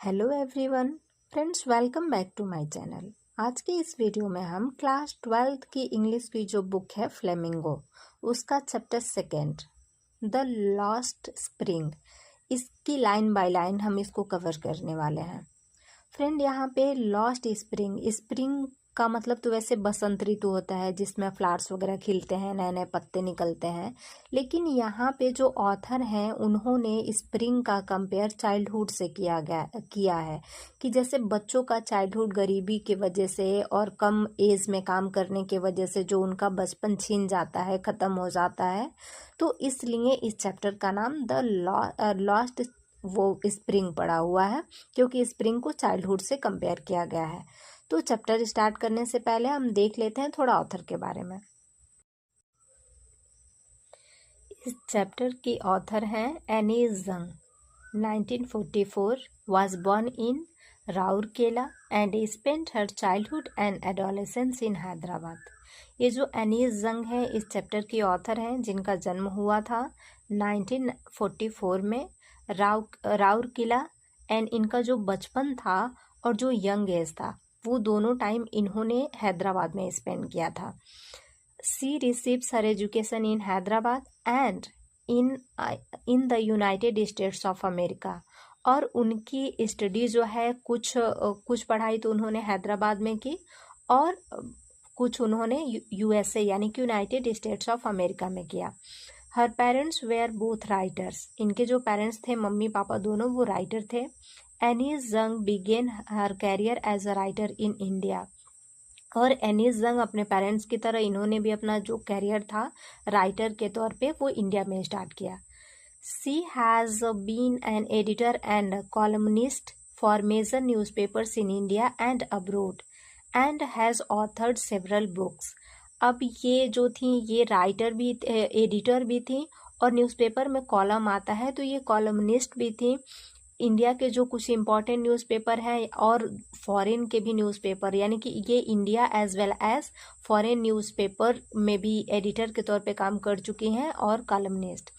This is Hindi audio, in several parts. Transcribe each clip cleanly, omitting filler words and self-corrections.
Hello everyone friends, welcome back to my channel. आज के इस वीडियो में हम क्लास 12th की इंग्लिश की जो बुक है फ्लेमिंगो, उसका चैप्टर 2 द लॉस्ट स्प्रिंग, इसकी लाइन बाय लाइन हम इसको कवर करने वाले हैं। फ्रेंड, यहाँ पे लॉस्ट स्प्रिंग, स्प्रिंग का मतलब तो वैसे बसंत ऋतु होता है जिसमें फ्लावर्स वगैरह खिलते हैं, नए नए पत्ते निकलते हैं। लेकिन यहाँ पे जो ऑथर हैं उन्होंने स्प्रिंग का कंपेयर चाइल्डहुड से किया है कि जैसे बच्चों का चाइल्डहुड गरीबी की वजह से और कम एज में काम करने की वजह से जो उनका बचपन छीन जाता है, ख़त्म हो जाता है। तो इसलिए इस चैप्टर का नाम द लॉस्ट वो स्प्रिंग पड़ा हुआ है, क्योंकि स्प्रिंग को चाइल्डहुड से कंपेयर किया गया है। तो चैप्टर स्टार्ट करने से पहले हम देख लेते हैं थोड़ा ऑथर के बारे में। इस चैप्टर की ऑथर हैं एनी जंग। 1944 was born in Rourkela and spent her childhood and adolescence in Hyderabad. ये जो एनीस जंग है इस चैप्टर की ऑथर हैं, जिनका जन्म हुआ था 1944 में राउरकेला, एंड इनका जो बचपन था और जो यंग एज था वो दोनों टाइम इन्होंने हैदराबाद में स्पेंड किया था। She receives her education in Hyderabad and in the United States of America. और उनकी स्टडी जो है कुछ पढ़ाई तो उन्होंने हैदराबाद में की और कुछ उन्होंने यूएसए यानी कि यूनाइटेड स्टेट्स ऑफ अमेरिका में किया। हर पेरेंट्स वेयर बोथ राइटर्स। इनके जो पेरेंट्स थे, मम्मी पापा दोनों, वो राइटर थे। Annie Jung began her career as a writer in India. और एनी जंग अपने पेरेंट्स की तरह इन्होंने भी अपना जो कैरियर था राइटर के तौर पे वो इंडिया में स्टार्ट किया। She has been an editor and columnist for major newspapers in India and abroad and has authored several books. अब ये जो थी ये राइटर भी, एडिटर भी थी और न्यूज़पेपर में कॉलम आता है तो ये कॉलमनिस्ट भी थी। इंडिया के जो कुछ इम्पॉर्टेंट न्यूज़पेपर हैं और फॉरेन के भी न्यूज़पेपर, यानी कि ये India as well as foreign newspaper में भी एडिटर के तौर पे काम कर चुकी हैं और कॉलमनिस्ट।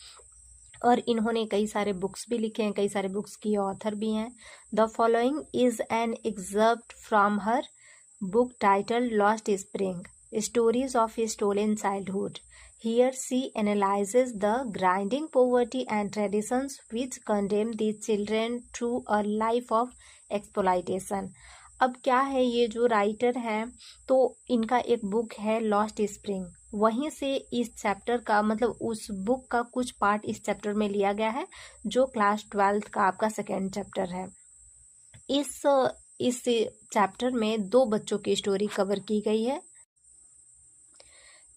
और इन्होंने कई सारे बुक्स भी लिखे हैं, कई सारे बुक्स की ऑथर भी हैं। The following is an excerpt from her book titled Lost Spring, Stories of a Stolen Childhood. Here she analyzes the grinding poverty and traditions which condemn these children to a life of exploitation. अब क्या है, ये जो राइटर हैं तो इनका एक बुक है लॉस्ट स्प्रिंग, वहीं से इस चैप्टर का मतलब उस बुक का कुछ पार्ट इस चैप्टर में लिया गया है जो क्लास 12th का आपका 2nd चैप्टर है। इस चैप्टर में 2 बच्चों की स्टोरी कवर की गई है।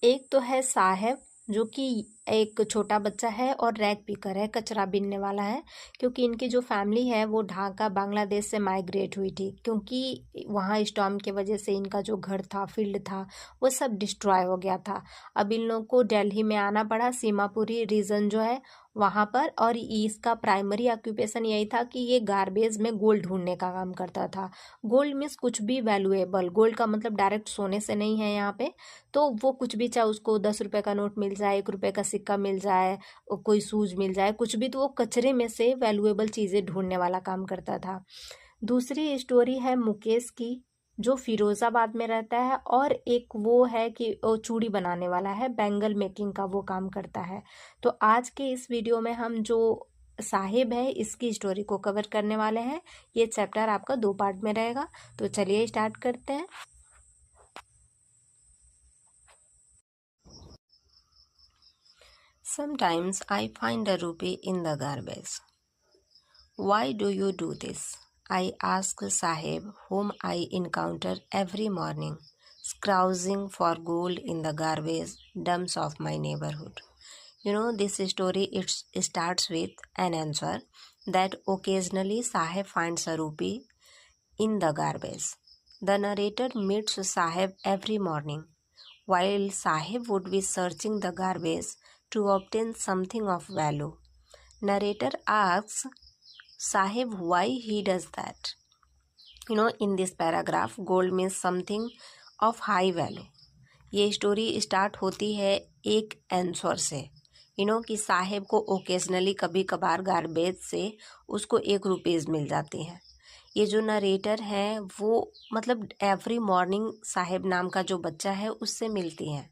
एक तो है साहेब, जो कि एक छोटा बच्चा है और रैग पिकर है, कचरा बीनने वाला है, क्योंकि इनकी जो फैमिली है वो ढाका बांग्लादेश से माइग्रेट हुई थी, क्योंकि वहाँ स्टॉर्म की वजह से इनका जो घर था, फील्ड था, वो सब डिस्ट्रॉय हो गया था। अब इन लोगों को दिल्ली में आना पड़ा, सीमापुरी रीजन जो है वहाँ पर। और इसका प्राइमरी ऑक्यूपेशन यही था कि ये गार्बेज में गोल्ड ढूंढने का काम करता था। गोल्ड मीन्स कुछ भी वैल्यूएबल, गोल्ड का मतलब डायरेक्ट सोने से नहीं है यहाँ पे। तो वो कुछ भी, चाहे उसको 10 रुपए का नोट मिल जाए, 1 रुपए का सिक्का मिल जाए, कोई शूज मिल जाए, कुछ भी, तो वो कचरे में से वैल्यूएबल चीज़ें ढूंढने वाला काम करता था। दूसरी स्टोरी है मुकेश की, जो फिरोजाबाद में रहता है, और एक वो है कि वो चूड़ी बनाने वाला है, बैंगल मेकिंग का वो काम करता है। तो आज के इस वीडियो में हम जो साहिब है इसकी स्टोरी को कवर करने वाले हैं। ये चैप्टर आपका 2 पार्ट में रहेगा, तो चलिए स्टार्ट करते हैं। Sometimes I find a rupee in the garbage. Why do you do this? I ask Sahib, whom I encounter every morning, scrounging for gold in the garbage dumps of my neighborhood. This story it starts with an answer that occasionally Sahib finds a rupee in the garbage. The narrator meets Sahib every morning, while Sahib would be searching the garbage to obtain something of value. Narrator asks Sahib why he does that. In this paragraph, gold means something of high value. ये स्टोरी स्टार्ट होती है एक आंसर से, कि साहिब को ओकेजनली कभी कभार गार्बेज से उसको 1 रुपीज़ मिल जाती हैं। ये जो नरेटर है वो मतलब एवरी मॉर्निंग साहिब नाम का जो बच्चा है उससे मिलती हैं,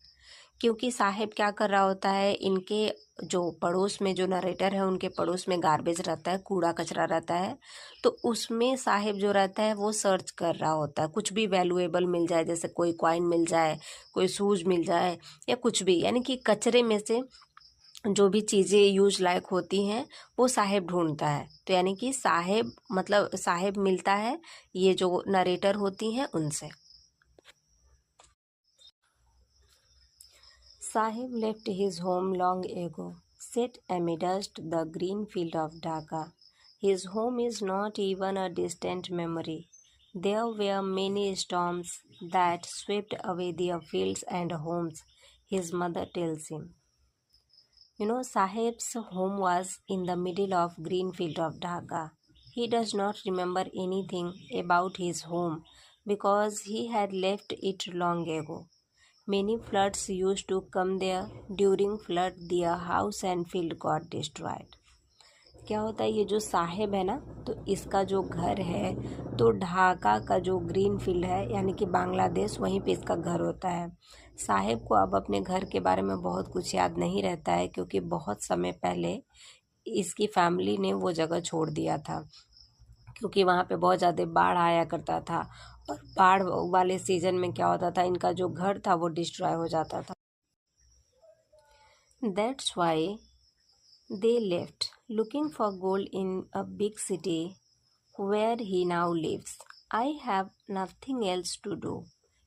क्योंकि साहिब क्या कर रहा होता है, इनके जो पड़ोस में जो नरेटर है उनके पड़ोस में गार्बेज रहता है, कूड़ा कचरा रहता है, तो उसमें साहिब जो रहता है वो सर्च कर रहा होता है, कुछ भी वैल्यूएबल मिल जाए, जैसे कोई कॉइन मिल जाए, कोई शूज मिल जाए या कुछ भी, यानी कि कचरे में से जो भी चीज़ें यूज लायक होती हैं वो साहिब ढूंढता है। तो यानी कि साहिब मतलब साहिब मिलता है ये जो नरेटर होती हैं उनसे। Sahib left his home long ago, set amidst the green field of Dhaka. His home is not even a distant memory. There were many storms that swept away their fields and homes, his mother tells him. Sahib's home was in the middle of green field of Dhaka. He does not remember anything about his home because he had left it long ago. Many floods used to come there. During flood, their house and field got destroyed. क्या होता है, ये जो साहिब है ना, तो इसका जो घर है तो ढाका का जो ग्रीन फील्ड है यानी कि बांग्लादेश, वहीं पे इसका घर होता है। साहिब को अब अपने घर के बारे में बहुत कुछ याद नहीं रहता है, क्योंकि बहुत समय पहले इसकी फैमिली ने वो जगह छोड़ दिया था, क्योंकि वहाँ पे बहुत ज़्यादा बाढ़ आया करता था, और बाढ़ वाले सीजन में क्या होता था, इनका जो घर था वो डिस्ट्रॉय हो जाता था। That's why they left, looking for gold in a big city where he now lives. I have nothing else to do,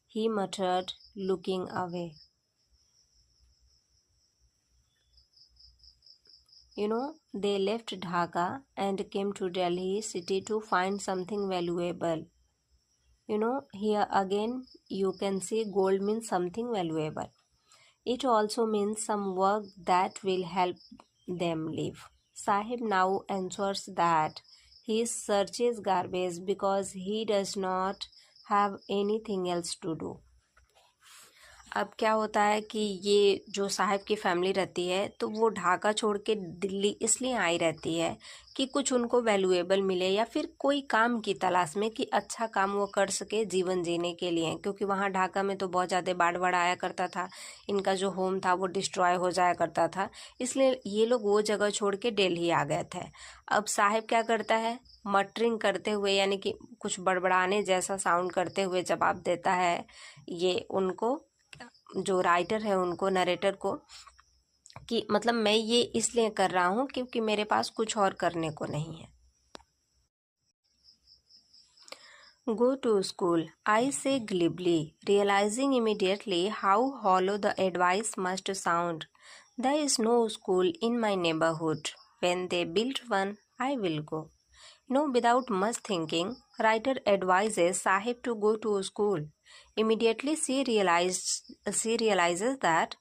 he muttered, looking away. They left Dhaka and came to Delhi city to find something valuable. Here again you can see gold means something valuable. It also means some work that will help them live. Sahib now answers that he searches garbage because he does not have anything else to do. अब क्या होता है कि ये जो साहिब की फैमिली रहती है तो वो ढाका छोड़ के दिल्ली इसलिए आई रहती है कि कुछ उनको वैल्यूएबल मिले या फिर कोई काम की तलाश में कि अच्छा काम वो कर सके जीवन जीने के लिए, क्योंकि वहाँ ढाका में तो बहुत ज़्यादा बाढ़ आया करता था, इनका जो होम था वो डिस्ट्रॉय हो जाया करता था, इसलिए ये लोग वो जगह छोड़ के दिल्ली आ गए थे। अब साहिब क्या करता है, मटरिंग करते हुए यानी कि कुछ बड़बड़ाने जैसा साउंड करते हुए जवाब देता है ये उनको, जो राइटर है उनको, नरेटर को, कि मतलब मैं ये इसलिए कर रहा हूँ क्योंकि मेरे पास कुछ और करने को नहीं है। Go to school, I say glibly, realizing immediately how hollow the advice must sound. There is no school in my neighborhood. When they build one, I will go. Without much thinking, writer advises Sahib to go to school. Immediately she realizes that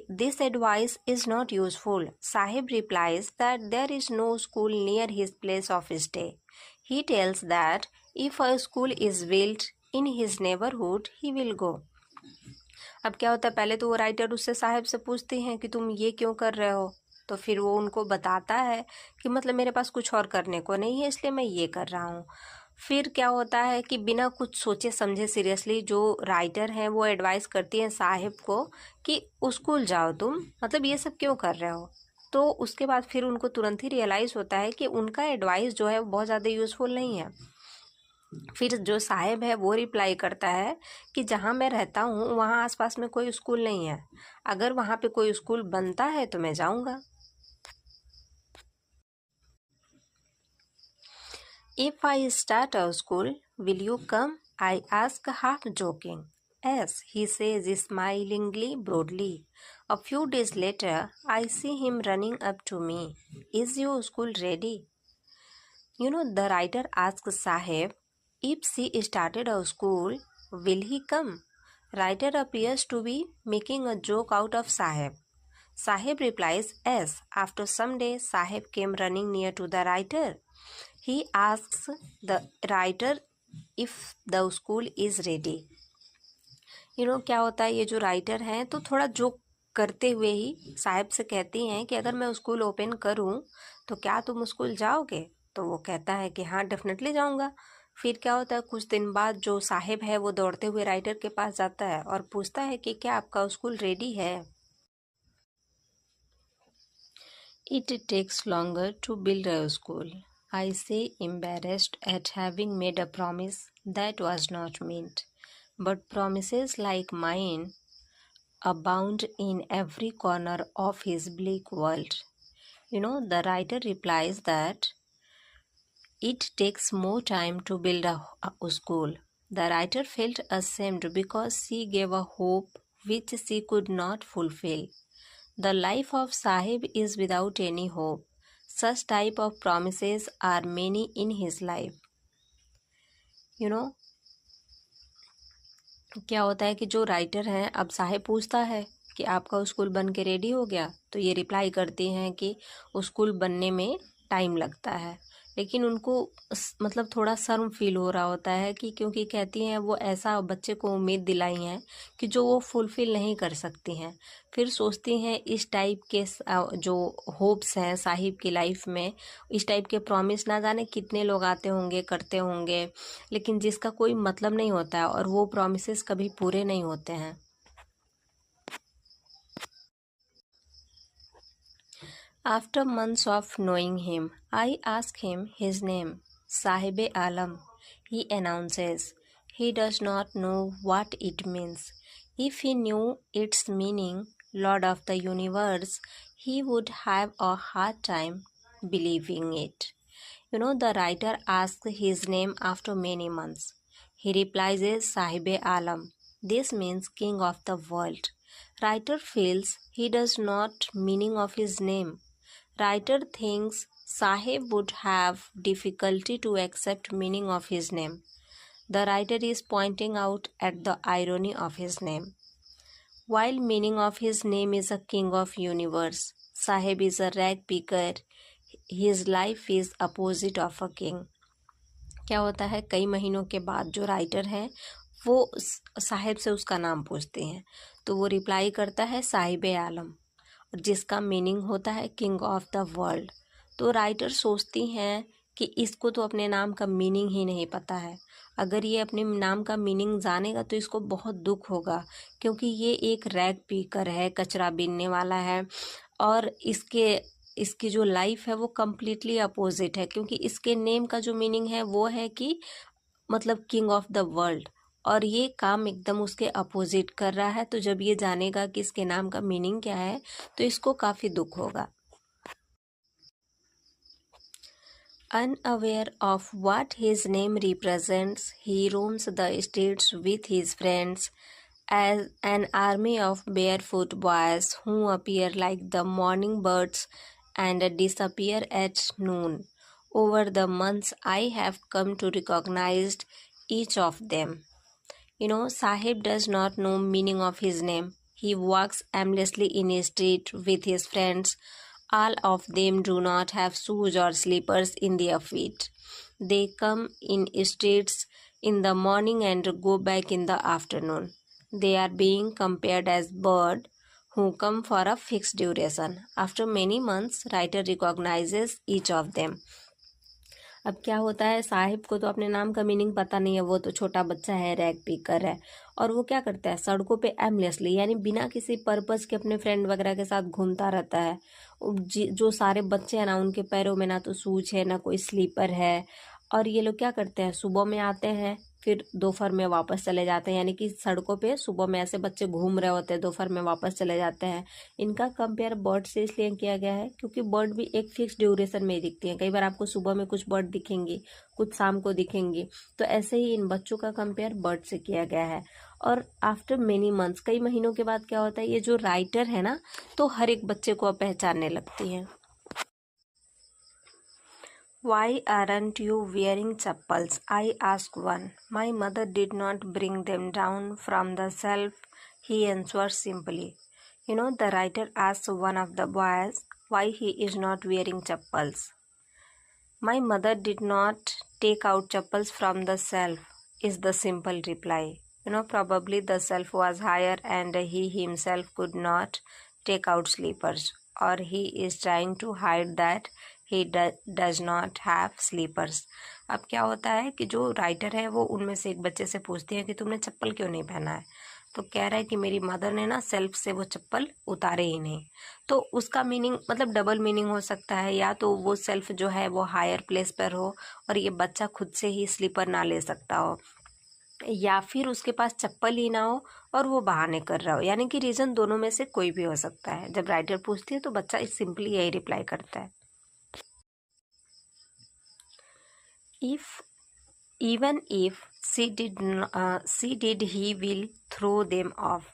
this advice is not useful. Sahib replies that there is no school near his place of stay. He tells that if a school is built in his neighborhood, he will go. अब क्या होता है, पहले तो वो राइटर उससे साहिब से पूछते हैं कि तुम ये क्यों कर रहे हो, तो फिर वो उनको बताता है कि मतलब मेरे पास कुछ और करने को नहीं है इसलिए मैं ये कर रहा हूँ। फिर क्या होता है कि बिना कुछ सोचे समझे सीरियसली जो राइटर हैं वो एडवाइस करती हैं साहिब को कि स्कूल जाओ तुम, मतलब ये सब क्यों कर रहे हो। तो उसके बाद फिर उनको तुरंत ही रियलाइज़ होता है कि उनका एडवाइस जो है वो बहुत ज़्यादा यूज़फुल नहीं है। फिर जो साहिब है वो रिप्लाई करता है कि जहाँ मैं रहता हूँ वहाँ आसपास में कोई स्कूल नहीं है, अगर वहाँ पे कोई स्कूल बनता है तो मैं जाऊँगा। If I start a school, will you come? I ask, half joking. Yes, he says smilingly broadly. A few days later, I see him running up to me. Is your school ready? The writer asks Sahib, if she started a school, will he come? Writer appears to be making a joke out of Sahib. Sahib replies, yes. After some days, Sahib came running near to the writer. He asks the writer if the school is ready. क्या होता है, ये जो राइटर हैं तो थोड़ा जोक करते हुए ही साहिब से कहती हैं कि अगर मैं स्कूल ओपन करूं तो क्या तुम स्कूल जाओगे। तो वो कहता है कि हाँ डेफिनेटली जाऊंगा। फिर क्या होता है, कुछ दिन बाद जो साहिब है वो दौड़ते हुए राइटर के पास जाता है और पूछता है कि क्या आपका स्कूल रेडी है। It takes longer to build a school. I say, embarrassed at having made a promise that was not meant. But promises like mine abound in every corner of his bleak world. The writer replies that it takes more time to build a school. The writer felt ashamed because she gave a hope which she could not fulfill. The life of Sahib is without any hope. Such type of promises are many in his life. You know, क्या होता है कि जो राइटर है, अब साहिब पूछता है कि आपका स्कूल बन के रेडी हो गया, तो ये रिप्लाई करती हैं कि स्कूल बनने में टाइम लगता है। लेकिन उनको मतलब थोड़ा शर्म फील हो रहा होता है कि क्योंकि कहती हैं वो ऐसा बच्चे को उम्मीद दिलाई हैं कि जो वो फुलफिल नहीं कर सकती हैं। फिर सोचती हैं इस टाइप के जो होप्स हैं साहिब की लाइफ में, इस टाइप के प्रॉमिस ना जाने कितने लोग आते होंगे, करते होंगे, लेकिन जिसका कोई मतलब नहीं होता है और वो प्रॉमिसेस कभी पूरे नहीं होते हैं। After months of knowing him, I ask him his name. Sahibe Alam, he announces. He does not know what it means. If he knew its meaning, Lord of the Universe, he would have a hard time believing it. The writer asks his name after many months. He replies as Sahibe Alam. This means king of the world. Writer feels he does not meaning of his name. Writer thinks Sahib would have difficulty to accept meaning of his name. The writer is pointing out at the irony of his name. While meaning of his name is a king of universe, Sahib is a rag picker. His life is opposite of a king. क्या होता है, कई महीनों के बाद जो राइटर हैं वो साहिब से उसका नाम पूछते हैं, तो वो रिप्लाई करता है साहिब आलम, जिसका मीनिंग होता है किंग ऑफ द वर्ल्ड। तो राइटर सोचती हैं कि इसको तो अपने नाम का मीनिंग ही नहीं पता है। अगर ये अपने नाम का मीनिंग जानेगा तो इसको बहुत दुख होगा, क्योंकि ये एक रैग पीकर है, कचरा बीनने वाला है, और इसकी जो लाइफ है वो कम्प्लीटली अपोजिट है, क्योंकि इसके नेम का जो मीनिंग है वो है कि मतलब किंग ऑफ द वर्ल्ड, और ये काम एकदम उसके अपोजिट कर रहा है। तो जब ये जानेगा कि इसके नाम का मीनिंग क्या है तो इसको काफ़ी दुख होगा। Unaware of what his name represents, he roams the streets with his friends as an army of barefoot boys who appear like the morning birds and disappear at noon. Over the months, I have come to recognize each of them. Sahib does not know meaning of his name. He walks aimlessly in a street with his friends. All of them do not have shoes or slippers in their feet. They come in streets in the morning and go back in the afternoon. They are being compared as birds who come for a fixed duration. After many months, writer recognizes each of them. अब क्या होता है, साहिब को तो अपने नाम का मीनिंग पता नहीं है, वो तो छोटा बच्चा है, रैग पीकर है, और वो क्या करता है, सड़कों पे एमलेसली यानी बिना किसी पर्पस के अपने फ्रेंड वगैरह के साथ घूमता रहता है। जो सारे बच्चे हैं ना, उनके पैरों में ना तो शूज है ना कोई स्लीपर है, और ये लोग क्या करते हैं, सुबह में आते हैं फिर दोपहर में वापस चले जाते हैं, यानी कि सड़कों पे सुबह में ऐसे बच्चे घूम रहे होते हैं, दोपहर में वापस चले जाते हैं। इनका कंपेयर बर्ड से इसलिए किया गया है क्योंकि बर्ड भी एक फिक्स ड्यूरेशन में ही दिखती हैं। कई बार आपको सुबह में कुछ बर्ड दिखेंगी, कुछ शाम को दिखेंगी, तो ऐसे ही इन बच्चों का कंपेयर बर्ड से किया गया है। और आफ्टर मेनी मंथ्स, कई महीनों के बाद क्या होता है, ये जो राइटर है ना, तो हर एक बच्चे को पहचानने लगती हैं। Why aren't you wearing chappals? I ask one. My mother did not bring them down from the shelf, he answers simply. The writer asks one of the boys why he is not wearing chappals. My mother did not take out chappals from the shelf, is the simple reply. Probably the shelf was higher and he himself could not take out slippers, or he is trying to hide that he does not have slippers. अब क्या होता है कि जो राइटर है वो उनमें से एक बच्चे से पूछती है कि तुमने चप्पल क्यों नहीं पहना है, तो कह रहा है कि मेरी मदर ने ना सेल्फ से वो चप्पल उतारे ही नहीं। तो उसका मीनिंग मतलब डबल मीनिंग हो सकता है, या तो वो सेल्फ जो है वो हायर प्लेस पर हो और ये बच्चा खुद से ही स्लीपर ना ले सकता हो, या फिर उसके पास चप्पल ही ना हो और वो बहाने कर रहा हो। यानी कि रीज़न दोनों में से कोई भी हो सकता है। जब राइटर पूछती है तो बच्चा सिंपली यही रिप्लाई करता है। If even if she did he will throw them off,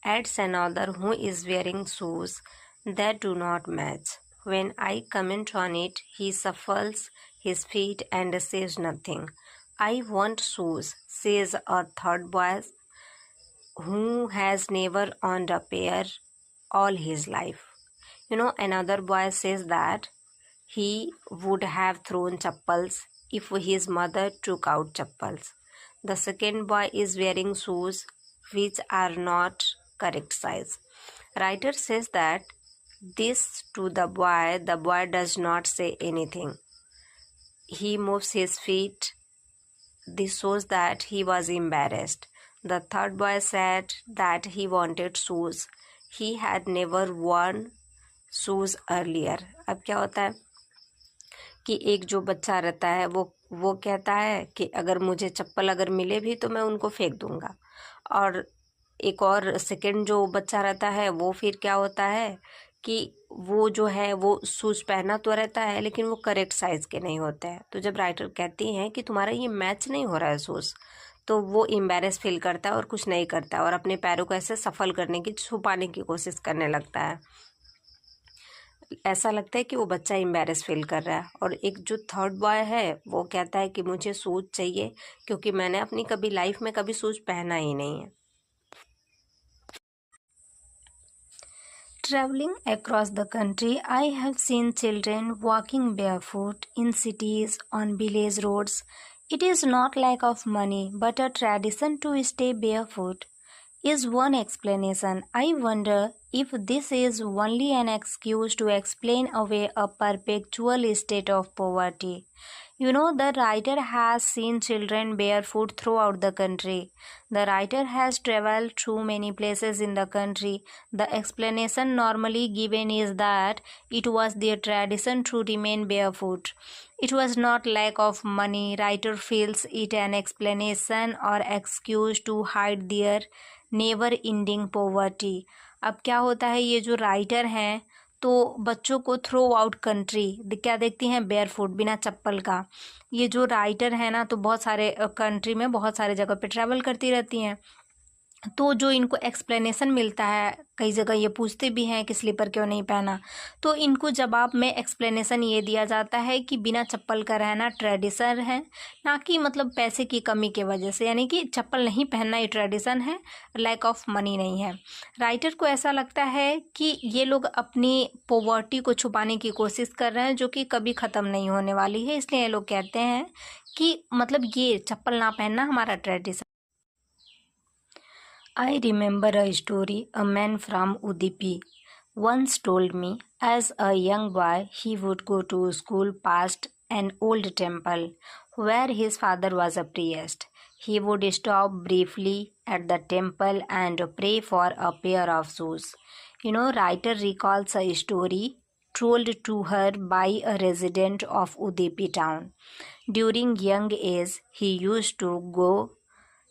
adds another who is wearing shoes that do not match. When I comment on it, he shuffles his feet and says nothing. I want shoes, says a third boy who has never owned a pair all his life. Another boy says that he would have thrown chappals if his mother took out chappals. The second boy is wearing shoes which are not correct size. Writer says that this to the boy does not say anything. He moves his feet. This shows that he was embarrassed. The third boy said that he wanted shoes. He had never worn shoes earlier. अब क्या होता है कि एक जो बच्चा रहता है वो कहता है कि अगर मुझे चप्पल अगर मिले भी तो मैं उनको फेंक दूंगा, और एक और सेकंड जो बच्चा रहता है वो फिर क्या होता है कि वो जो है वो शूज़ पहना तो रहता है लेकिन वो करेक्ट साइज़ के नहीं होते हैं। तो जब राइटर कहती हैं कि तुम्हारा ये मैच नहीं हो रहा है शूज़, तो वो एम्बैरेस फील करता है और कुछ नहीं करता है और अपने पैरों को ऐसे सफल करने की छुपाने की कोशिश करने लगता है। ऐसा लगता है कि वो बच्चा एम्बैरेस फील कर रहा है। और एक जो थर्ड बॉय है वो कहता है कि मुझे शूज़ चाहिए क्योंकि मैंने अपनी कभी लाइफ में कभी शूज़ पहना ही नहीं है। Traveling across the country, I have seen children walking barefoot in cities on village roads. It is not lack of money, but a tradition to stay barefoot is one explanation. I wonder if this is only an excuse to explain away a perpetual state of poverty. The writer has seen children barefoot throughout the country. The writer has traveled through many places in the country. The explanation normally given is that it was their tradition to remain barefoot. It was not lack of money. Writer feels it an explanation or excuse to hide their never ending poverty. अब क्या होता है, ये जो राइटर हैं तो बच्चों को थ्रू आउट कंट्री क्या देखती हैं, बेयरफुट, बिना चप्पल का। ये जो राइटर है ना तो बहुत सारे कंट्री में बहुत सारे जगह पे ट्रैवल करती रहती हैं, तो जो इनको एक्सप्लेनेशन मिलता है, कई जगह ये पूछते भी हैं कि स्लीपर क्यों नहीं पहना, तो इनको जवाब में एक्सप्लेनेशन ये दिया जाता है कि बिना चप्पल का रहना ट्रेडिशन है, ना कि मतलब पैसे की कमी के वजह से। यानी कि चप्पल नहीं पहनना ये ट्रेडिशन है, लैक ऑफ मनी नहीं है। राइटर को ऐसा लगता है कि ये लोग अपनी पॉवर्टी को छुपाने की कोशिश कर रहे हैं जो कि कभी ख़त्म नहीं होने वाली है, इसलिए ये लोग कहते हैं कि मतलब ये चप्पल ना पहनना हमारा tradition. I remember a story a man from Udupi once told me. As a young boy, he would go to school past an old temple where his father was a priest. He would stop briefly at the temple and pray for a pair of shoes. Writer recalls a story told to her by a resident of Udupi town. During young age, he used to go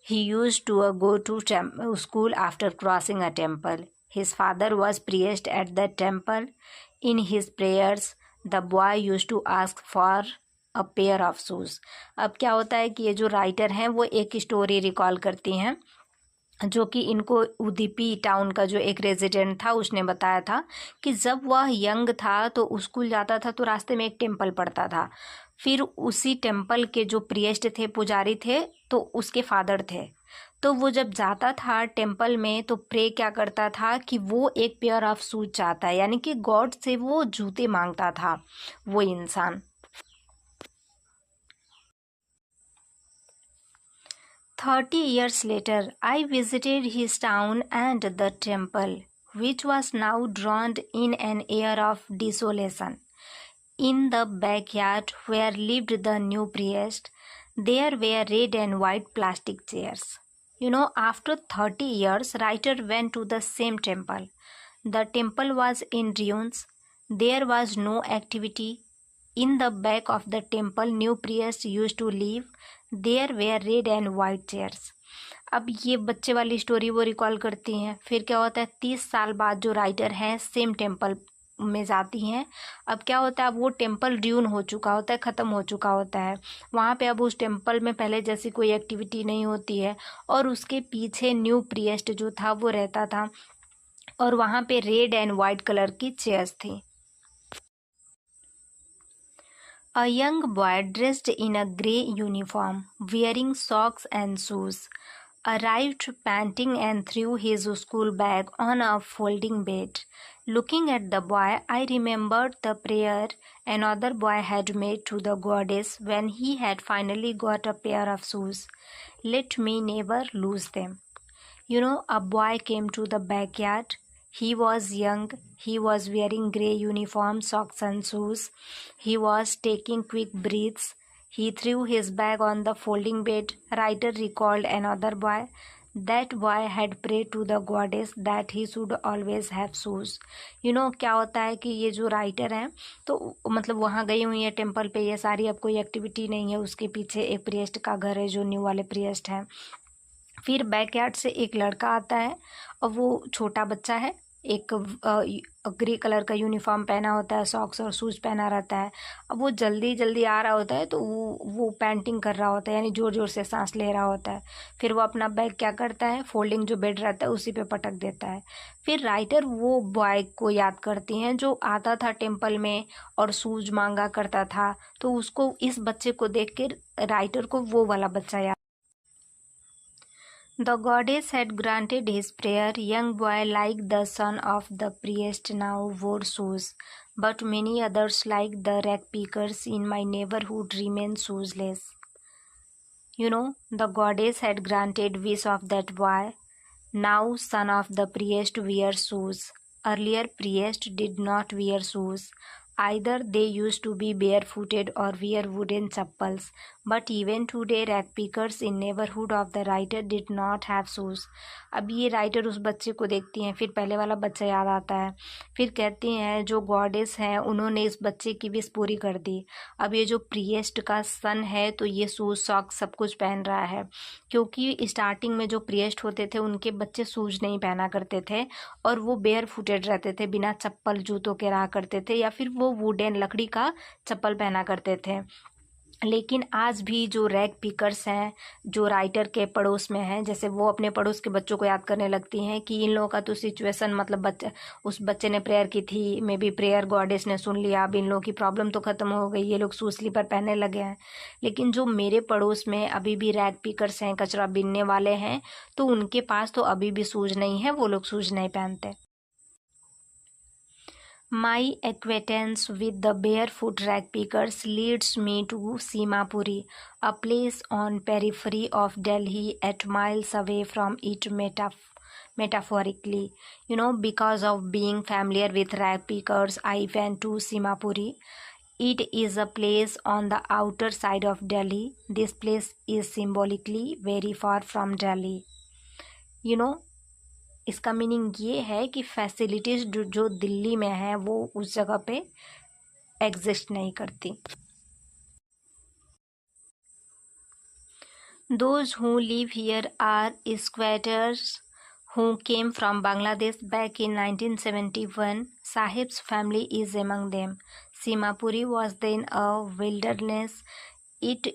to school after crossing a temple. His father was priest at that temple. In his prayers, the boy used to ask for a pair of shoes. अब क्या होता है कि ये जो राइटर हैं वो एक स्टोरी रिकॉल करती हैं जो कि इनको उदुपी टाउन का जो एक रेजिडेंट था उसने बताया था कि जब वह यंग था तो स्कूल जाता था तो रास्ते में एक टेम्पल पड़ता था। फिर उसी टेम्पल के जो प्रिएस्ट थे, पुजारी थे, तो उसके फादर थे। तो वो जब जाता था टेम्पल में तो प्रे क्या करता था कि वो एक पेयर ऑफ शूज चाहता है, यानी कि गॉड से वो जूते मांगता था वो इंसान। 30 years later, I visited his town and the temple, which was now drowned in an air of desolation. In the backyard where lived the new priest, there were red and white plastic chairs. After 30 years, writer went to the same temple. The temple was in ruins. There was no activity. In the back of the temple, new priest used to live. There were red and white chairs. अब ये बच्चे वाली स्टोरी वो रिकॉल करती हैं। फिर क्या होता है, 30 साल बाद जो राइटर हैं सेम टेम्पल में जाती हैं। अब क्या होता है, अब वो टेम्पल ड्यून हो चुका होता है, ख़त्म हो चुका होता है। वहाँ पे अब उस टेम्पल में पहले जैसी कोई एक्टिविटी नहीं होती है और उसके पीछे न्यू प्रिएस्ट जो था वो रहता था और वहाँ पे रेड एंड वाइट कलर की चेयर्स थी। A young boy dressed in a grey uniform, wearing socks and shoes, arrived panting and threw his school bag on a folding bed. Looking at the boy, I remembered the prayer another boy had made to the goddess when he had finally got a pair of shoes. Let me never lose them. A boy came to the backyard. He was young. He was wearing grey uniform, socks and shoes. He was taking quick breaths. He threw his bag on the folding bed. Writer recalled another boy. That boy had prayed to the goddess that he should always have shoes. क्या होता है कि ये जो राइटर हैं तो मतलब वहाँ गई हुई है टेम्पल पे, ये सारी अब कोई एक्टिविटी नहीं है। उसके पीछे एक प्रिएस्ट का घर है जो न्यू वाले प्रिएस्ट हैं। फिर बैकयार्ड से एक लड़का आता है और वो छोटा बच्चा है, एक ग्रे कलर का यूनिफॉर्म पहना होता है, सॉक्स और शूज़ पहना रहता है। अब वो जल्दी जल्दी आ रहा होता है तो वो पैंटिंग कर रहा होता है, यानी ज़ोर ज़ोर से सांस ले रहा होता है। फिर वो अपना बैग क्या करता है, फोल्डिंग जो बेड रहता है उसी पे पटक देता है। फिर राइटर वो बॉय को याद करती हैं जो आता था टेम्पल में और शूज़ मांगा करता था, तो उसको इस बच्चे को देख के राइटर को वो वाला बच्चा याद। The goddess had granted his prayer. Young boy like the son of the priest now wore shoes, but many others like the rag pickers in my neighborhood remained shoeless. The goddess had granted wish of that boy. Now son of the priest wears shoes. Earlier priest did not wear shoes. Either they used to be barefooted or wear wooden chappals. But even today rag pickers in neighborhood of the writer did not have shoes. अब ये राइटर उस बच्चे को देखती हैं, फिर पहले वाला बच्चा याद आता है। फिर कहती हैं जो गॉडेस हैं उन्होंने इस बच्चे की विश पूरी कर दी। अब ये जो प्रिएस्ट का सन है तो ये शूज़ सॉक्स सब कुछ पहन रहा है, क्योंकि स्टार्टिंग में जो प्रिएस्ट होते थे उनके बच्चे शूज़ नहीं पहना करते थे और वो बेयर फुटेड रहते थे, बिना चप्पल जूतों के रहा करते थे, या फिर वो वुडन लकड़ी का चप्पल पहना करते थे। लेकिन आज भी जो रैग पिकर्स हैं जो राइटर के पड़ोस में हैं, जैसे वो अपने पड़ोस के बच्चों को याद करने लगती हैं कि इन लोगों का तो सिचुएशन, मतलब उस बच्चे ने प्रेयर की थी, मे बी प्रेयर गॉडेस ने सुन लिया, अब इन लोगों की प्रॉब्लम तो ख़त्म हो गई, ये लोग शू स्लीपर पहनने लगे हैं। लेकिन जो मेरे पड़ोस में अभी भी रैग पिकर्स हैं, कचरा बीनने वाले हैं, तो उनके पास तो अभी भी शूज़ नहीं है, वो लोग शूज़ नहीं पहनते। My acquaintance with the barefoot rag pickers leads me to Simapuri, a place on periphery of Delhi at miles away from it metaphorically. Because of being familiar with rag pickers, I went to Simapuri. It is a place on the outer side of Delhi. This place is symbolically very far from Delhi. इसका मीनिंग ये है कि फैसिलिटीज़ जो दिल्ली में है वो उस जगह पे एग्जिस्ट नहीं करती। Those who live here are squatters who came from Bangladesh back in 1971. Sahib's family is among them. Simapuri was then a wilderness. It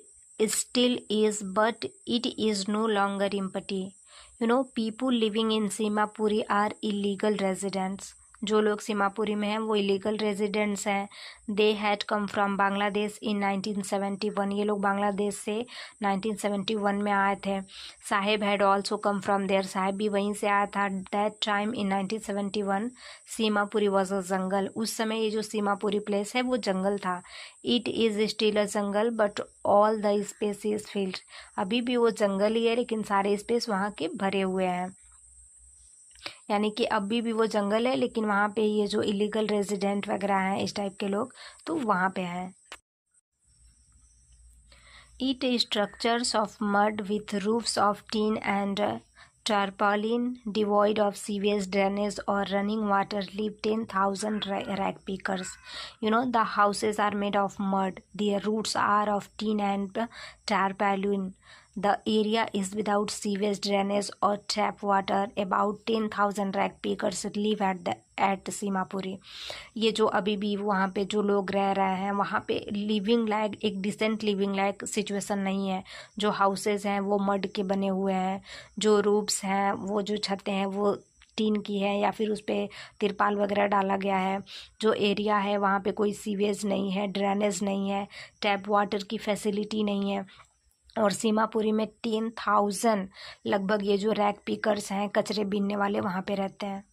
still is, but it is no longer empty. People living in Simapuri are illegal residents. जो लोग सीमापुरी में हैं वो इलीगल रेजिडेंट्स हैं। They had come from Bangladesh in 1971। ये लोग बांग्लादेश से 1971 में आए थे। Sahib had also come from there. Sahib भी वहीं से आया था। That time in 1971 Seemapuri was a jungle. उस समय ये जो सीमापुरी प्लेस है वो जंगल था। It is still a jungle but all the space is filled. अभी भी वो जंगल ही है लेकिन सारे स्पेस वहाँ के भरे हुए हैं। यानी कि अभी भी वो जंगल है, लेकिन वहाँ पे ये जो इलीगल रेजिडेंट वगैरह हैं इस टाइप के लोग, तो वहाँ पे हैं। It structures of mud with roofs of tin and tarpaulin, devoid of sewage drainage or running water, live 10,000 rag pickers. The houses are made of mud. Their roofs are of tin and tarpaulin. The area is without sewage drainage or tap water. About 10,000 rag pickers live at Seemapuri. ये जो अभी भी वहाँ पे जो लोग रह रहे हैं, वहाँ पे लिविंग लायक, एक डिसेंट लिविंग लायक सिचुएशन नहीं है। जो हाउसेस हैं वो मड के बने हुए हैं, जो रूफ्स हैं, वो जो छतें हैं वो टीन की है या फिर उस पर तिरपाल वगैरह डाला गया है। जो एरिया है वहाँ पे कोई सीवेज नहीं है, ड्रेनेज नहीं है, टैप वाटर की फैसिलिटी नहीं है। और सीमापुरी में 10,000 लगभग ये जो रैग पिकर्स हैं, कचरे बीनने वाले, वहाँ पे रहते हैं।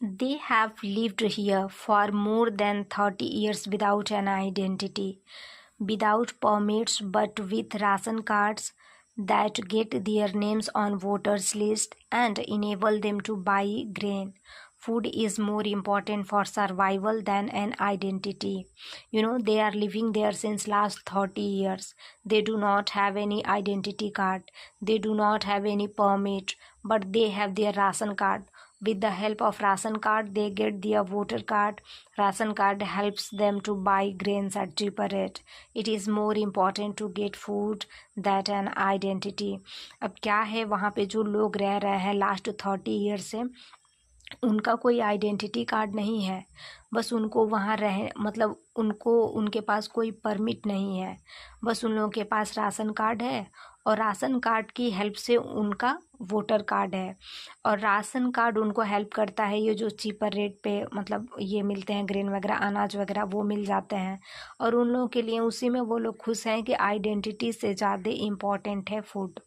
They have lived here for more than 30 years without an identity, without permits, but with ration cards that get their names on voters list and enable them to buy grain. Food is more important for survival than an identity. They are living there since last 30 years. They do not have any identity card. They do not have any permit, but they have their ration card. With the help of ration card, they get their voter card. Ration card helps them to buy grains at cheaper rate. It is more important to get food than an identity. अब क्या है, वहाँ पे जो लोग रह रहे हैं लास्ट 30 ईयर से, उनका कोई आइडेंटिटी कार्ड नहीं है। बस उनको वहाँ मतलब उनके पास कोई परमिट नहीं है। बस उन लोगों के पास राशन कार्ड है और राशन कार्ड की हेल्प से उनका वोटर कार्ड है। और राशन कार्ड उनको हेल्प करता है, ये जो चीपर रेट पे मतलब ये मिलते हैं ग्रेन वगैरह, अनाज वगैरह, वो मिल जाते हैं। और उन लोगों के लिए उसी में वो लोग खुश हैं कि आइडेंटिटी से ज़्यादा इम्पॉर्टेंट है food.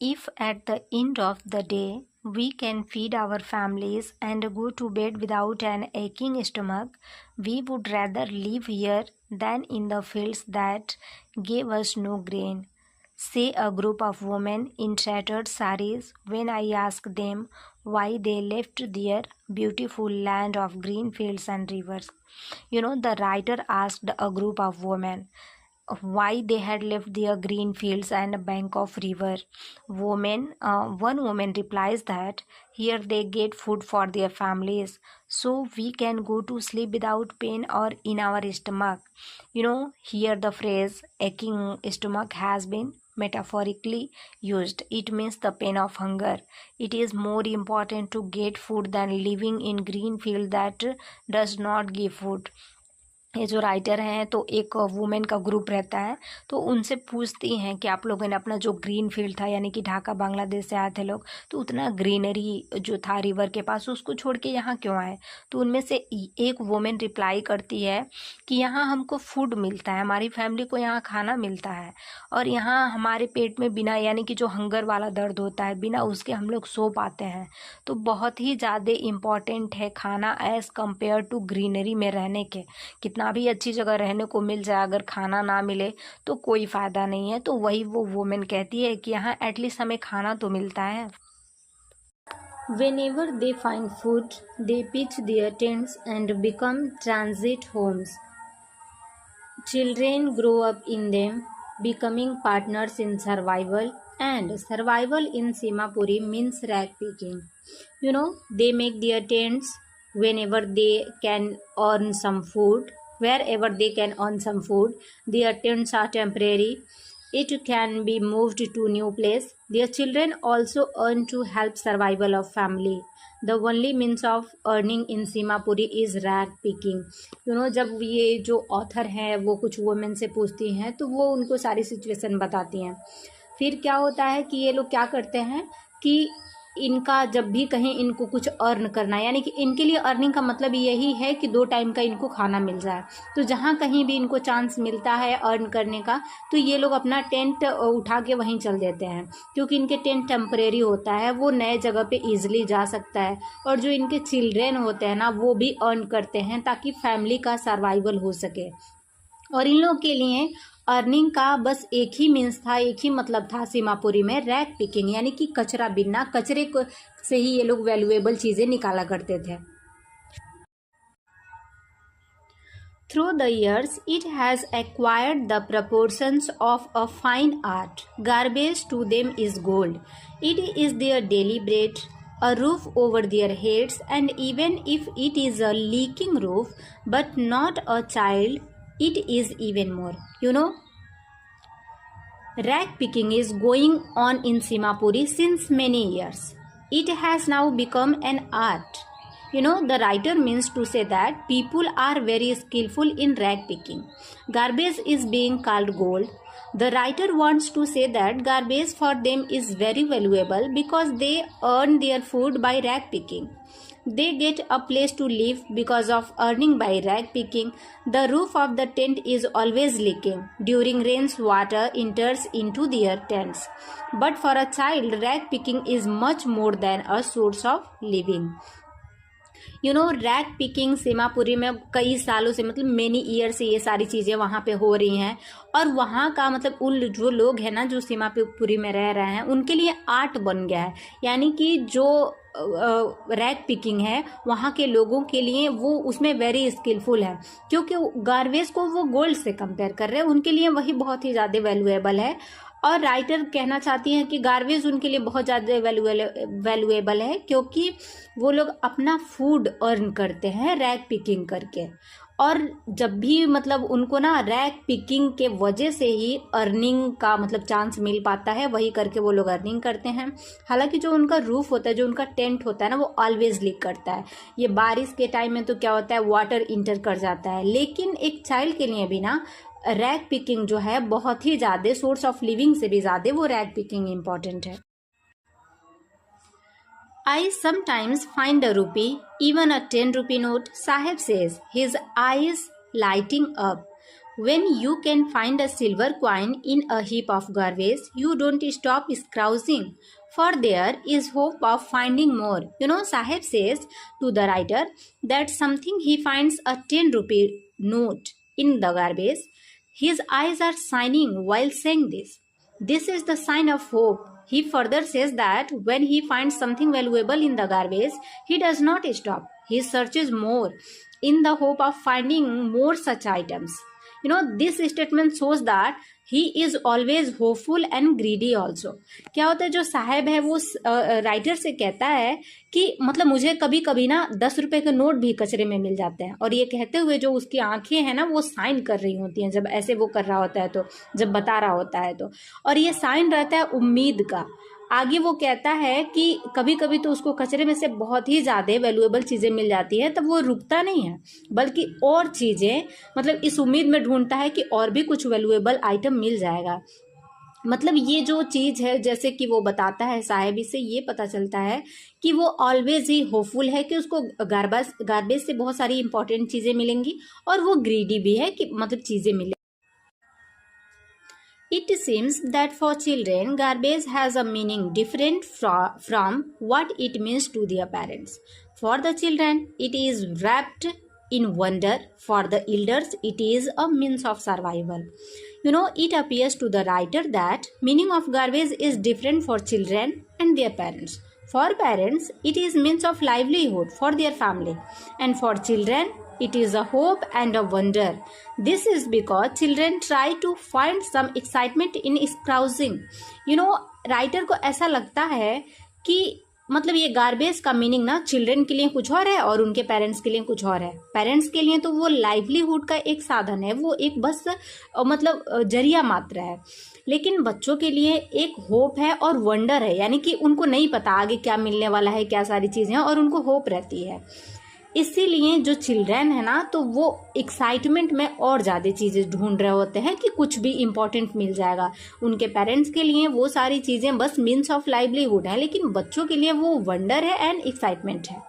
If at the end of the day we can feed our families and go to bed without an aching stomach, we would rather live here than in the fields that gave us no grain, say a group of women in tattered saris when I ask them why they left their beautiful land of green fields and rivers. The writer asked a group of women why they had left their green fields and a bank of river. One woman replies that here they get food for their families, so we can go to sleep without pain or in our stomach. Here the phrase aching stomach has been metaphorically used. It means the pain of hunger. It is more important to get food than living in green field that does not give food. ये जो राइटर हैं, तो एक वुमेन का ग्रुप रहता है, तो उनसे पूछती हैं कि आप लोगों ने अपना जो ग्रीन फील्ड था, यानी कि ढाका बांग्लादेश से आए थे लोग, तो उतना ग्रीनरी जो था रिवर के पास, उसको छोड़ के यहाँ क्यों आए। तो उनमें से एक वुमेन रिप्लाई करती है कि यहाँ हमको फूड मिलता है, हमारी फैमिली को यहाँ खाना मिलता है, और यहाँ हमारे पेट में बिना, यानी कि जो हंगर वाला दर्द होता है, बिना उसके हम लोग सो पाते हैं। तो बहुत ही ज़्यादा इम्पॉर्टेंट है खाना एज़ कम्पेयर टू ग्रीनरी में रहने के। कितना भी अच्छी जगह रहने को मिल जाए, अगर खाना ना मिले तो कोई फ़ायदा नहीं है। तो वही वो वुमेन कहती है कि यहाँ एटलीस्ट हमें खाना तो मिलता है। Whenever they find food, they pitch their tents and become transit homes. Children grow up in them, becoming partners in survival, and survival in Simapuri means rag picking. They make their tents whenever they can earn some food. Wherever they can earn some food, their tents are temporary. It can be moved to new place. Their children also earn to help survival of family. The only means of earning in Simapuri is rag picking. जब ये जो ऑथर हैं वो कुछ वुमेन से पूछती हैं, तो वो उनको सारी सिचुएशन बताती हैं। फिर क्या होता है कि ये लोग क्या करते हैं कि इनका जब भी कहीं इनको कुछ अर्न करना है, यानी कि इनके लिए अर्निंग का मतलब यही है कि 2 टाइम का इनको खाना मिल जाए। तो जहाँ कहीं भी इनको चांस मिलता है अर्न करने का, तो ये लोग अपना टेंट उठा के वहीं चल देते हैं, क्योंकि इनके टेंट टेम्परेरी होता है, वो नए जगह पे ईजिली जा सकता है। और जो इनके चिल्ड्रेन होते हैं ना, वो भी अर्न करते हैं ताकि फैमिली का सर्वाइवल हो सके। और इन लोगों के लिए अर्निंग का बस एक ही मीन्स था, एक ही मतलब था सीमापुरी में, रैग पिकिंग, यानी कि कचरा बीनना। कचरे को से ही ये लोग वैल्यूएबल चीज़ें निकाला करते थे। Through the years, it has acquired the proportions of a fine art. Garbage to them is gold. It is their daily bread, a roof over their heads, and even if it is a leaking roof, but not a child, it is even more. Rag picking is going on in Simapuri since many years. It has now become an art. The writer means to say that people are very skillful in rag picking. Garbage is being called gold. The writer wants to say that garbage for them is very valuable because they earn their food by rag picking. They get a place to live because of earning by rag picking. The roof of the tent is always leaking. During rains, water enters into their tents. But for a child, rag picking is much more than a source of living. Rag picking Seemapuri में कई सालों से, मतलब मेनी ईयर से ये सारी चीज़ें वहाँ पे हो रही हैं। और वहाँ का मतलब उन जो लोग हैं ना, जो सीमापुरी में रह रहे हैं, उनके लिए आर्ट बन गया है। यानी कि जो रैग पिकिंग है वहाँ के लोगों के लिए, वो उसमें वेरी स्किलफुल है, क्योंकि गार्बेज को वो गोल्ड से कंपेयर कर रहे हैं। उनके लिए वही बहुत ही ज़्यादा वैल्यूएबल है। और राइटर कहना चाहती हैं कि गार्बेज उनके लिए बहुत ज़्यादा वैल्यूएबल है, क्योंकि वो लोग अपना फूड अर्न करते हैं रैग पिकिंग करके। और जब भी मतलब उनको ना रैग पिकिंग के वजह से ही अर्निंग का मतलब चांस मिल पाता है, वही करके वो लोग अर्निंग करते हैं। हालांकि जो उनका रूफ होता है, जो उनका टेंट होता है ना, वो ऑलवेज लीक करता है। ये बारिश के टाइम में तो क्या होता है, वाटर इंटर कर जाता है। लेकिन एक चाइल्ड के लिए भी ना रैग पिकिंग जो है बहुत ही ज़्यादा, सोर्स ऑफ लिविंग से भी ज़्यादा वो रैग पिकिंग इम्पॉर्टेंट है। I sometimes find a rupee, even a 10 rupee note, Sahib says, his eyes lighting up. When you can find a silver coin in a heap of garbage, you don't stop scrounging, for there is hope of finding more. Sahib says to the writer that something he finds a 10 rupee note in the garbage. His eyes are shining while saying this. This is the sign of hope. He further says that when he finds something valuable in the garbage, he does not stop. He searches more in the hope of finding more such items. This statement shows that he is always hopeful and greedy also. क्या होता है, जो साहब है वो राइटर से कहता है कि मतलब मुझे कभी कभी ना 10 रुपए के नोट भी कचरे में मिल जाते हैं। और ये कहते हुए जो उसकी आंखें हैं ना, वो साइन कर रही होती हैं जब ऐसे वो कर रहा होता है, तो जब बता रहा होता है तो। और ये साइन रहता है उम्मीद का। आगे वो कहता है कि कभी कभी तो उसको कचरे में से बहुत ही ज़्यादा वैल्यूएबल चीज़ें मिल जाती है, तब वो रुकता नहीं है, बल्कि और चीज़ें मतलब इस उम्मीद में ढूंढता है कि और भी कुछ वैल्यूएबल आइटम मिल जाएगा। मतलब ये जो चीज़ है, जैसे कि वो बताता है साहेब, इससे ये पता चलता है कि वो ऑलवेज ही होपफुल है कि उसको गार्बेज से बहुत सारी इंपॉर्टेंट चीज़ें मिलेंगी, और वो ग्रीडी भी है कि मतलब चीज़ें मिले। It seems that for children, garbage has a meaning different from what it means to their parents. For the children, it is wrapped in wonder. For the elders, it is a means of survival. It appears to the writer that meaning of garbage is different for children and their parents. For parents, it is means of livelihood for their family, and for children, it is a hope and a wonder. This is because children try to find some excitement in carousing. Writer को ऐसा लगता है कि मतलब ये गार्बेज का मीनिंग ना चिल्ड्रन के लिए कुछ और है और उनके पेरेंट्स के लिए कुछ और है। पेरेंट्स के लिए तो वो लाइवलीहुड का एक साधन है, वो एक बस मतलब जरिया मात्र है। लेकिन बच्चों के लिए एक होप है और वंडर है, यानी कि उनको नहीं पता आगे क्या मिलने वाला है, क्या सारी चीज़ें हैं, और उनको होप रहती है। इसीलिए जो चिल्ड्रन है ना, तो वो एक्साइटमेंट में और ज़्यादा चीज़ें ढूंढ रहे होते हैं कि कुछ भी इम्पोर्टेंट मिल जाएगा। उनके पेरेंट्स के लिए वो सारी चीज़ें बस मीन्स ऑफ लाइवलीहुड है, लेकिन बच्चों के लिए वो वंडर है एंड एक्साइटमेंट है।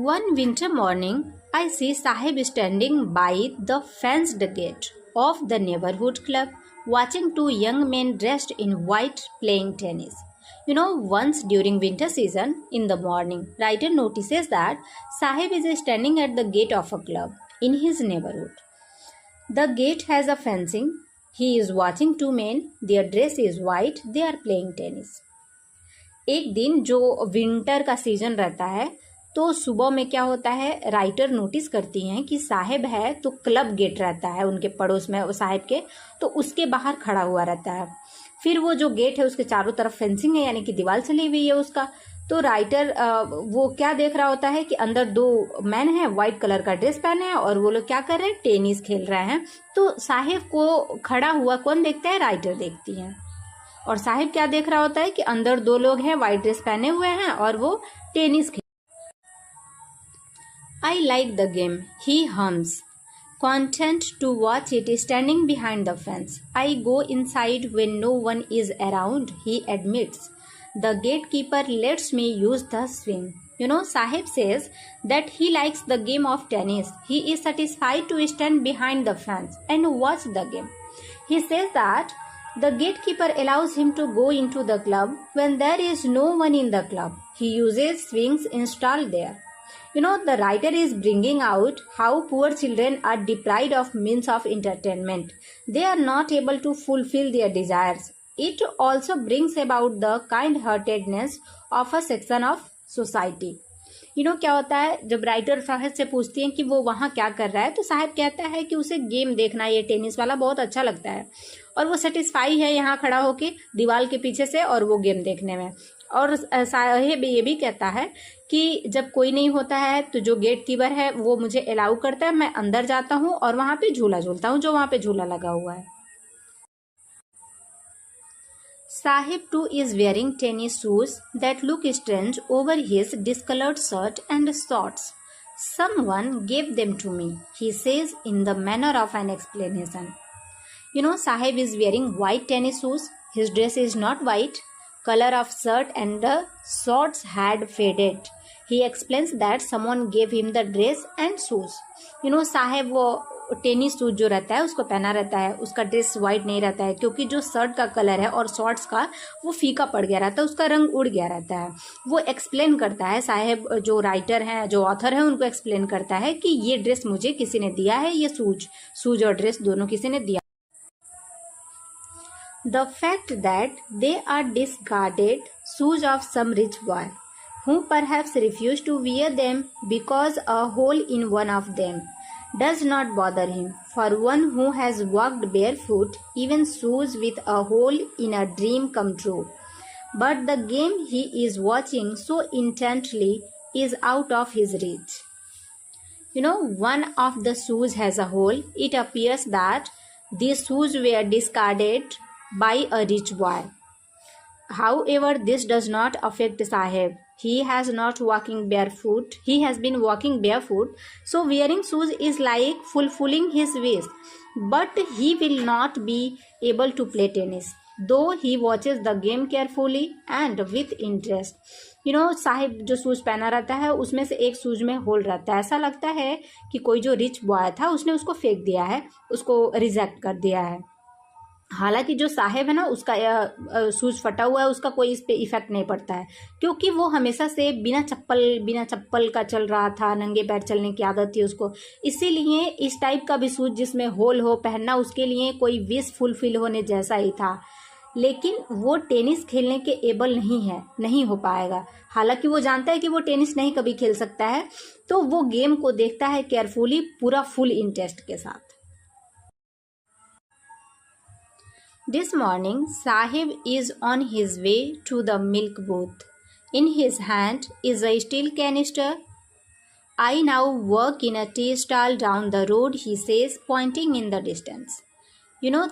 One winter morning, I see Sahib standing by the fenced gate of the neighborhood club, watching two young men dressed in white playing tennis. Once during winter season, in the morning, writer notices that Sahib is standing at the gate of a club. in his neighborhood. The gate has a fencing. He is watching two men. Their dress is white. They are playing tennis. एक दिन जो विंटर का सीजन रहता है तो सुबह में क्या होता है, राइटर नोटिस करती हैं कि साहेब है तो क्लब गेट रहता है उनके पड़ोस में, वो साहेब के, तो उसके बाहर खड़ा हुआ रहता है। फिर वो जो गेट है उसके चारों तरफ फेंसिंग है, यानी कि दीवार चली हुई है उसका। तो राइटर वो क्या देख रहा होता है कि अंदर दो मैन हैं, व्हाइट कलर का ड्रेस पहने हैं, और वो लोग क्या कर रहे हैं, टेनिस खेल रहे हैं। तो साहेब को खड़ा हुआ कौन देखता है, राइटर देखती है। और साहिब क्या देख रहा होता है कि अंदर दो लोग हैं, व्हाइट ड्रेस पहने हुए हैं और वो टेनिस खेल। I like the game, he hums, content to watch it standing behind the fence. I go inside when no one is around, he admits. The gatekeeper lets me use the swing. Sahib says that he likes the game of tennis. He is satisfied to stand behind the fence and watch the game. He says that the gatekeeper allows him to go into the club when there is no one in the club. He uses swings installed there. The writer is bringing out how poor children are deprived of means of entertainment. They are not able to fulfill their desires. It also brings about the kind-heartedness of a section of society. क्या होता है, जब राइटर साहब से पूछती हैं कि वो वहाँ क्या कर रहा है, तो साहब कहता है कि उसे गेम देखना, ये टेनिस वाला बहुत अच्छा लगता है और वो सेटिस्फाई है यहाँ खड़ा होके दीवार के पीछे से और वो गेम देखने में। और साहेब ये भी कहता है कि जब कोई नहीं होता है तो जो गेट कीपर है वो मुझे अलाउ करता है, मैं अंदर जाता हूँ और वहाँ पे झूला झूलता हूँ, जो वहाँ पे झूला लगा हुआ है। Sahib too is wearing tennis shoes that look strange over his discolored shirt and shorts. Someone gave them to me, he says in the manner of an explanation. Sahib is wearing white tennis shoes. His dress is not white. Color of shirt and the shorts had faded. He explains that someone gave him the dress and shoes. साहेब वो टेनिस शूज जो रहता है उसको पहना रहता है, उसका ड्रेस वाइट नहीं रहता है क्योंकि जो शर्ट का कलर है और शॉर्ट्स का वो फीका पड़ गया रहता है, उसका रंग उड़ गया रहता है। वो एक्सप्लेन करता है, साहेब जो राइटर हैं, जो ऑथर हैं, उनको एक्सप्लेन करता है कि ये ड्रेस मुझे किसी ने दिया है, ये शूज और ड्रेस दोनों किसी ने दिया। The fact that they are discarded shoes of some rich boy who perhaps refused to wear them because a hole in one of them does not bother him. For one who has walked barefoot, even shoes with a hole in a dream come true. But the game he is watching so intently is out of his reach. One of the shoes has a hole. It appears that these shoes were discarded by a rich boy. However, this does not affect Sahib. He has been walking barefoot, so wearing shoes is like fulfilling his wish. But he will not be able to play tennis, though he watches the game carefully and with interest. Sahib जो शूज पहना रहता है उसमें से एक शूज में होल रहता है। ऐसा लगता है कि कोई जो रिच बॉय था उसने उसको फेंक दिया है, उसको रिजेक्ट कर दिया है। हालांकि जो साहेब है ना, उसका शूज फटा हुआ है, उसका कोई इस पे इफेक्ट नहीं पड़ता है क्योंकि वो हमेशा से बिना चप्पल का चल रहा था, नंगे पैर चलने की आदत थी उसको। इसीलिए इस टाइप का भी शूज जिसमें होल हो पहनना उसके लिए कोई विश फुलफिल होने जैसा ही था। लेकिन वो टेनिस खेलने के एबल नहीं हो पाएगा। हालांकि वो जानता है कि वो टेनिस नहीं कभी खेल सकता है, तो वो गेम को देखता है केयरफुली, पूरा फुल इंटरेस्ट के साथ। This morning, Sahib is on his way to the milk booth. In his hand is a steel canister. I now work in a tea stall down the road, he says, pointing in the distance.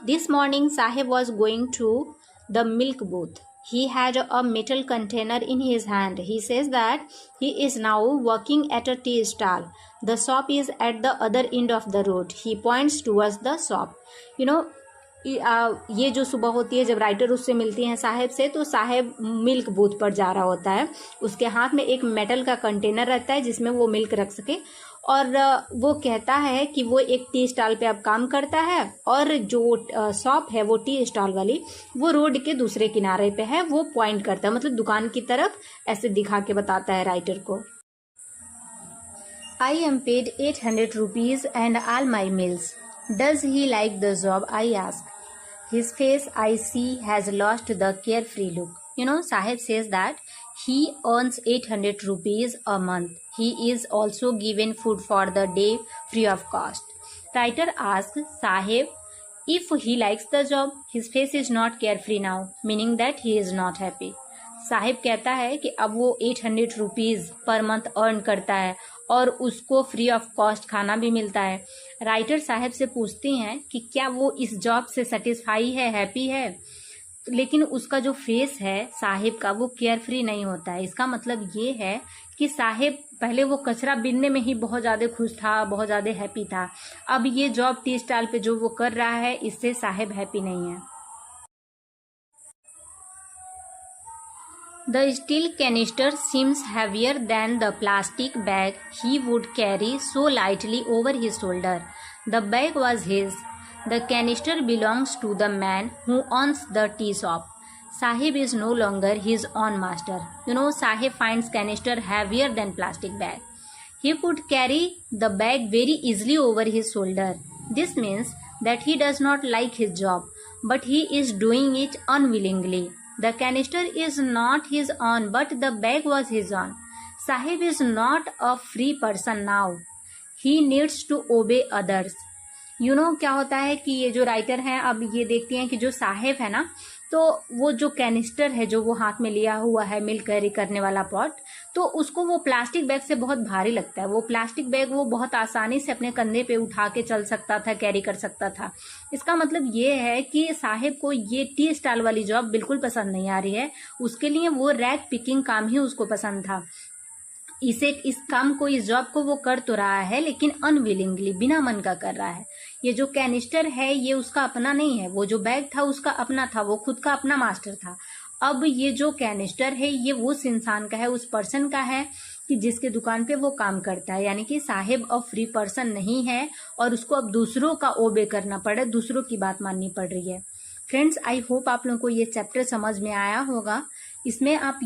This morning Sahib was going to the milk booth. He had a metal container in his hand. He says that he is now working at a tea stall. The shop is at the other end of the road. He points towards the shop. ये जो सुबह होती है जब राइटर उससे मिलती हैं साहेब से, तो साहेब मिल्क बूथ पर जा रहा होता है। उसके हाथ में एक मेटल का कंटेनर रहता है जिसमें वो मिल्क रख सके, और वो कहता है कि वो एक टी स्टॉल पे अब काम करता है और जो शॉप है वो टी स्टॉल वाली वो रोड के दूसरे किनारे पे है। वो पॉइंट करता है, मतलब दुकान की तरफ ऐसे दिखा के बताता है राइटर को। I am paid 800 rupees and all my meals. Does he like the job? I ask. His face, I see, has lost the carefree look. Sahib says that he earns 800 rupees a month. He is also given food for the day free of cost. Writer asks Sahib if he likes the job. His face is not carefree now, meaning that he is not happy. Sahib कहता है कि अब वो 800 रुपीज़ पर मंथ अर्न करता है और उसको फ्री ऑफ कॉस्ट खाना भी मिलता है। राइटर साहिब से पूछती हैं कि क्या वो इस जॉब से सेटिस्फाई है, हैप्पी है, लेकिन उसका जो फेस है साहिब का वो केयर फ्री नहीं होता है। इसका मतलब ये है कि साहिब पहले वो कचरा बीनने में ही बहुत ज़्यादा खुश था, बहुत ज़्यादा हैप्पी था। अब ये जॉब टी स्टॉल पे जो वो कर रहा है इससे साहिब हैप्पी नहीं है। The steel canister seems heavier than the plastic bag he would carry so lightly over his shoulder. The bag was his. The canister belongs to the man who owns the tea shop. Sahib is no longer his own master. Sahib finds canister heavier than plastic bag. He could carry the bag very easily over his shoulder. This means that he does not like his job, but he is doing it unwillingly. The canister is not his own, but the bag was his own. Sahib is not a free person now. He needs to obey others. क्या होता है कि ये जो राइटर हैं अब ये देखती हैं कि जो साहिब है ना, तो वो जो कैनिस्टर है जो वो हाथ में लिया हुआ है मिल्क कैरी करने वाला पॉट, तो उसको वो प्लास्टिक बैग से बहुत भारी लगता है। वो प्लास्टिक बैग वो बहुत आसानी से अपने कंधे पे उठा के चल सकता था, कैरी कर सकता था। इसका मतलब ये है कि साहिब को ये टी स्टॉल वाली जॉब बिल्कुल पसंद नहीं आ रही है। उसके लिए वो रैक पिकिंग काम ही उसको पसंद था। इस काम को, इस जॉब को वो कर तो रहा है लेकिन अनविलिंगली, बिना मन का कर रहा है। ये जो कैनिस्टर है ये उसका अपना नहीं है, वो जो बैग था उसका अपना था, वो खुद का अपना मास्टर था। अब ये जो कैनिस्टर है ये उस इंसान का है, उस पर्सन का है कि जिसके दुकान पे वो काम करता है। यानी कि साहिब अब फ्री पर्सन नहीं है और उसको अब दूसरों का ओबे करना पड़े, दूसरों की बात माननी पड़ रही है। फ्रेंड्स, आई होप आप लोगों को ये चैप्टर समझ में आया होगा। इसमें आप